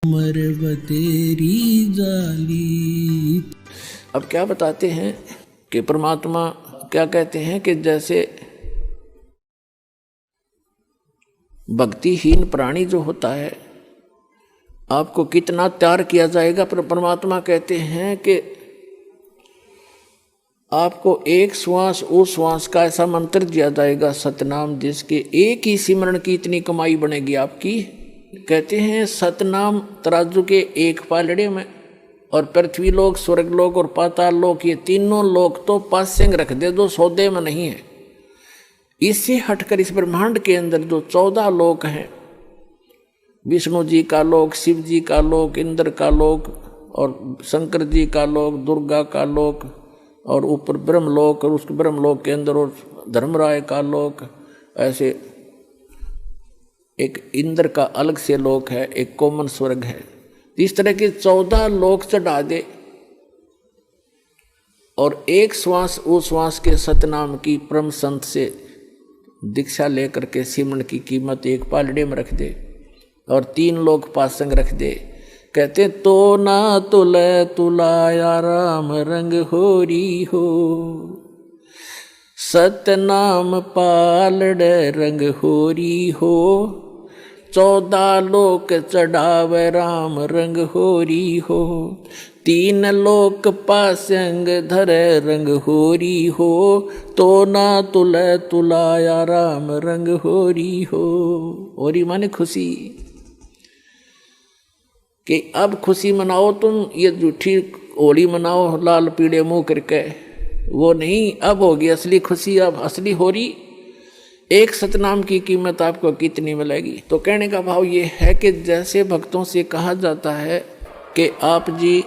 मर तेरी जाली। अब क्या बताते हैं कि परमात्मा क्या कहते हैं कि जैसे भक्तिहीन प्राणी जो होता है आपको कितना त्याग किया जाएगा, पर परमात्मा कहते हैं कि आपको एक श्वास उस श्वास का ऐसा मंत्र दिया जाएगा सतनाम, जिसके एक ही सिमरण की इतनी कमाई बनेगी आपकी। कहते हैं सतनाम तराजू के एक पालड़े में, और पृथ्वी लोक, स्वर्ग लोक और पाताल लोक, ये तीनों लोक तो पासेंग रख दे, जो सौदे में नहीं है। इससे हटकर इस ब्रह्मांड के अंदर जो 14 लोक हैं, विष्णु जी का लोक, शिव जी का लोक, इंद्र का लोक और शंकर जी का लोक, दुर्गा का लोक, और ऊपर ब्रह्मलोक, और उस ब्रह्मलोक के अंदर और धर्मराय का लोक, ऐसे एक इंद्र का अलग से लोक है, एक कॉमन स्वर्ग है। इस तरह के 14 लोक चढ़ा दे और एक श्वास उस श्वास के सतनाम की परम संत से दीक्षा लेकर के सिमरन की कीमत एक पालड़े में रख दे और 3 लोक पासंग रख दे। कहते तो ना तुले तुलाया राम रंग होरी हो, सतनाम पालड़े रंग होरी हो, 14 लोक चढ़ावे राम रंग होरी हो, 3 लोक पासंग धरे रंग होरी हो, तो ना तुले तुलाया राम रंग होरी हो। होरी माने खुशी, कि अब खुशी मनाओ तुम, ये झूठी होली मनाओ लाल पीड़े मुंह करके, वो नहीं, अब होगी असली खुशी, अब असली होरी। एक सतनाम की कीमत आपको कितनी मिलेगी? तो कहने का भाव ये है कि जैसे भक्तों से कहा जाता है कि आप जी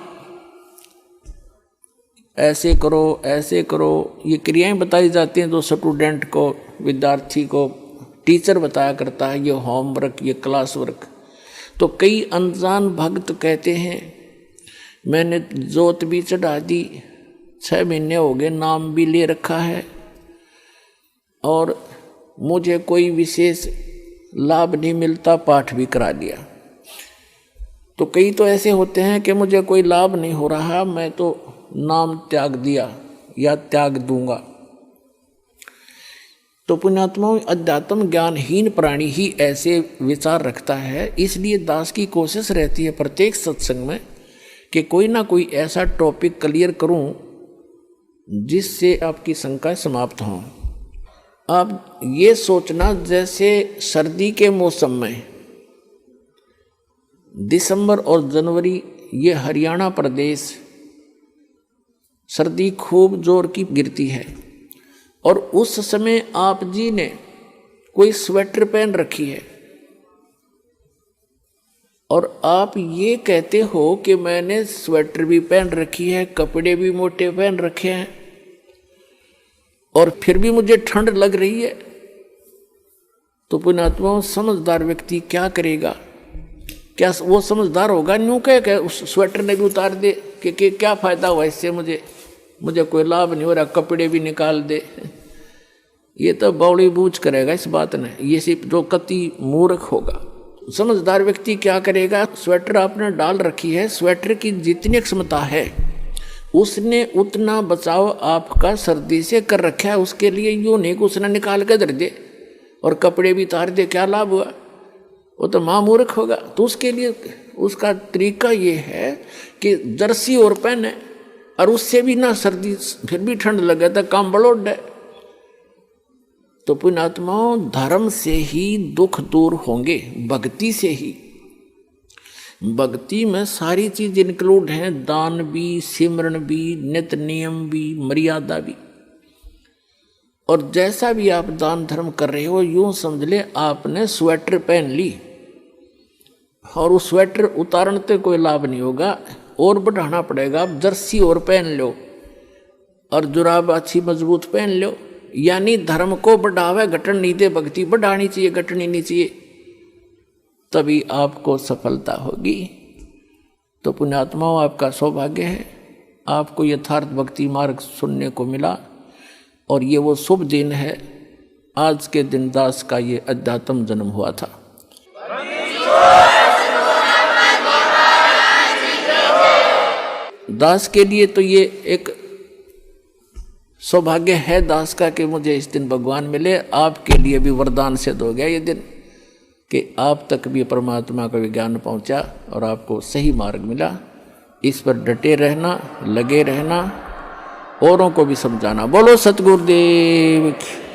ऐसे करो ऐसे करो, ये क्रियाएं बताई जाती हैं जो स्टूडेंट को, विद्यार्थी को टीचर बताया करता है, ये होमवर्क, ये क्लास वर्क। तो कई अनजान भक्त कहते हैं मैंने जोत भी चढ़ा दी, 6 महीने हो गए, नाम भी ले रखा है और मुझे कोई विशेष लाभ नहीं मिलता, पाठ भी करा लिया। तो कई तो ऐसे होते हैं कि मुझे कोई लाभ नहीं हो रहा, मैं तो नाम त्याग दिया या त्याग दूंगा। तो पुण्यात्माओं, अध्यात्म ज्ञानहीन प्राणी ही ऐसे विचार रखता है। इसलिए दास की कोशिश रहती है प्रत्येक सत्संग में कि कोई ना कोई ऐसा टॉपिक क्लियर करूं जिससे आपकी शंकाएं समाप्त हों। आप ये सोचना, जैसे सर्दी के मौसम में दिसंबर और जनवरी, ये हरियाणा प्रदेश सर्दी खूब जोर की गिरती है, और उस समय आप जी ने कोई स्वेटर पहन रखी है और आप ये कहते हो कि मैंने स्वेटर भी पहन रखी है, कपड़े भी मोटे पहन रखे हैं, और फिर भी मुझे ठंड लग रही है। तो पुण्यात्माओं, समझदार व्यक्ति क्या करेगा? क्या वो समझदार होगा? न्यू कह उस स्वेटर ने भी उतार दे कि क्या फायदा हुआ इससे, मुझे कोई लाभ नहीं हो रहा, कपड़े भी निकाल दे। ये तो बौड़ी बूझ करेगा इस बात ने, ये सिर्फ जो कति मूर्ख होगा। समझदार व्यक्ति क्या करेगा? स्वेटर आपने डाल रखी है, स्वेटर की जितनी क्षमता है उसने उतना बचाव आपका सर्दी से कर रखा है, उसके लिए यूं नहीं कि उसने निकाल के धर दे और कपड़े भी उतार दे, क्या लाभ हुआ? वो तो महामूर्ख होगा। तो उसके लिए उसका तरीका ये है कि जर्सी और पहने, और उससे भी ना सर्दी फिर भी ठंड लगे तो काम बड़ोड है। तो पुण्यात्माओं, धर्म से ही दुख दूर होंगे, भक्ति से ही। भक्ति में सारी चीज इंक्लूड हैं, दान भी, सिमरन भी, नित्य नियम भी, मर्यादा भी। और जैसा भी आप दान धर्म कर रहे हो, यूं समझ ले आपने स्वेटर पहन ली और उस स्वेटर उतारने से कोई लाभ नहीं होगा, और बढ़ाना पड़ेगा। आप जर्सी और पहन लो और जुराब अच्छी मजबूत पहन लो, यानी धर्म को बढ़ावे, घटन नहीं दे। भक्ति बढ़ानी चाहिए, घटनी नहीं चाहिए, तभी आपको सफलता होगी। तो पुण्यात्माओं, आपका सौभाग्य है, आपको यथार्थ भक्ति मार्ग सुनने को मिला, और ये वो शुभ दिन है। आज के दिन दास का ये अध्यात्म जन्म हुआ था। दास के लिए तो ये एक सौभाग्य है दास का कि मुझे इस दिन भगवान मिले। आपके लिए भी वरदान सिद्ध हो गया ये दिन कि आप तक भी परमात्मा का ज्ञान पहुंचा और आपको सही मार्ग मिला। इस पर डटे रहना, लगे रहना, औरों को भी समझाना। बोलो सतगुरुदेव की।